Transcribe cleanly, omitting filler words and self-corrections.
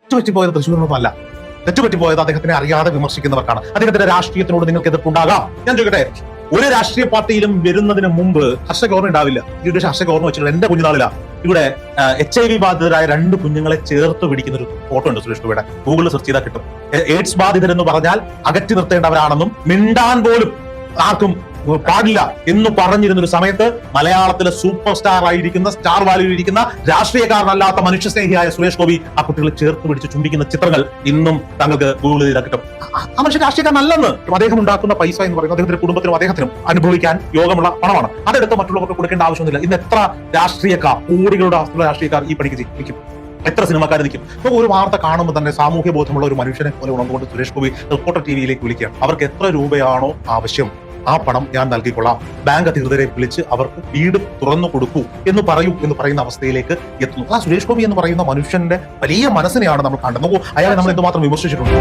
തെറ്റുപറ്റിപ്പോയത് തൃശ്ശൂരിനൊന്നുമല്ല. തെറ്റുപറ്റിപ്പോയത് അദ്ദേഹത്തിനെ അറിയാതെ വിമർശിക്കുന്നവർക്കാണ്. അദ്ദേഹത്തിന്റെ രാഷ്ട്രീയത്തിനോട് നിങ്ങൾക്ക് എതിർപ്പുണ്ടാകാം. ഞാൻ ചോദിക്കട്ടെ, ഒരു രാഷ്ട്രീയ പാർട്ടിയിലും വരുന്നതിന് മുമ്പ് ഹർഷക ഓർമ്മ ഉണ്ടാവില്ല. ഈ ഒരു ഹർഷക ഓർമ്മ വെച്ചിട്ട് എന്റെ കുഞ്ഞുനാളില ഇവിടെ HIV ബാധിതരായ 2 കുഞ്ഞുങ്ങളെ ചേർത്ത് പിടിക്കുന്ന ഒരു ഫോട്ടോ ഉണ്ട് സുരേഷ് ഗോപിയുടെ. ഗൂഗിളിൽ സെർച്ച് ചെയ്താൽ കിട്ടും. എയ്ഡ്സ് ബാധിതരെന്ന് പറഞ്ഞാൽ അകറ്റി നിർത്തേണ്ടവരാണെന്നും മിണ്ടാൻ പോലും ആർക്കും പാടില്ല എന്ന് പറഞ്ഞിരുന്നൊരു സമയത്ത് മലയാളത്തിലെ സൂപ്പർ സ്റ്റാർ ആയിരിക്കുന്ന, സ്റ്റാർ വാല്യൂ ഇരിക്കുന്ന, രാഷ്ട്രീയക്കാരനല്ലാത്ത മനുഷ്യസ്നേഹിയായ സുരേഷ് ഗോപി ആ കുട്ടികളെ ചേർത്ത് പിടിച്ച് ചുംബിക്കുന്ന ചിത്രങ്ങൾ ഇന്നും താങ്കൾക്ക് ഗൂഗിൾ ചെയ്താൽ കിട്ടും. ആ മനുഷ്യൻ രാഷ്ട്രീയക്കാരനല്ലെന്ന്. അദ്ദേഹം ഉണ്ടാക്കുന്ന പൈസ എന്ന് പറയുന്നത് അദ്ദേഹത്തിന്റെ കുടുംബത്തിനും അദ്ദേഹത്തിനും അനുഭവിക്കാൻ യോഗമുള്ള പണമാണ്. അതെടുത്ത് മറ്റുള്ളവർക്ക് കൊടുക്കേണ്ട ആവശ്യമൊന്നുമില്ല. ഇന്ന് എത്ര രാഷ്ട്രീയക്കാർ, കോടികളുടെ ആസ്തിയുള്ള രാഷ്ട്രീയക്കാർ ഈ പണിക്ക് നിൽക്കും? എത്ര സിനിമക്കാർ നിൽക്കും? ഇപ്പൊ ഒരു വാർത്ത കാണുമ്പോൾ തന്നെ സാമൂഹ്യ ബോധമുള്ള ഒരു മനുഷ്യനെ പോലെ ഉണർന്നുകൊണ്ട് സുരേഷ് ഗോപി റിപ്പോർട്ടർ TVയിലേക്ക് വിളിക്കുകയാണ്. അവർക്ക് എത്ര രൂപയാണോ ആവശ്യം ആ പണം ഞാൻ നൽകിക്കൊള്ളാം, ബാങ്ക് അധികൃതരെ വിളിച്ച് അവർക്ക് വീട് തുറന്നു കൊടുക്കൂ എന്ന് പറയുന്ന അവസ്ഥയിലേക്ക് എത്തുന്നു. ആ സുരേഷ് ഗോപി എന്ന് പറയുന്ന മനുഷ്യന്റെ വലിയ മനസ്സിനെയാണ് നമ്മൾ കണ്ടത്. അയാളെ നമ്മൾ എന്തുമാത്രം വിമർശിച്ചിട്ടുണ്ട്.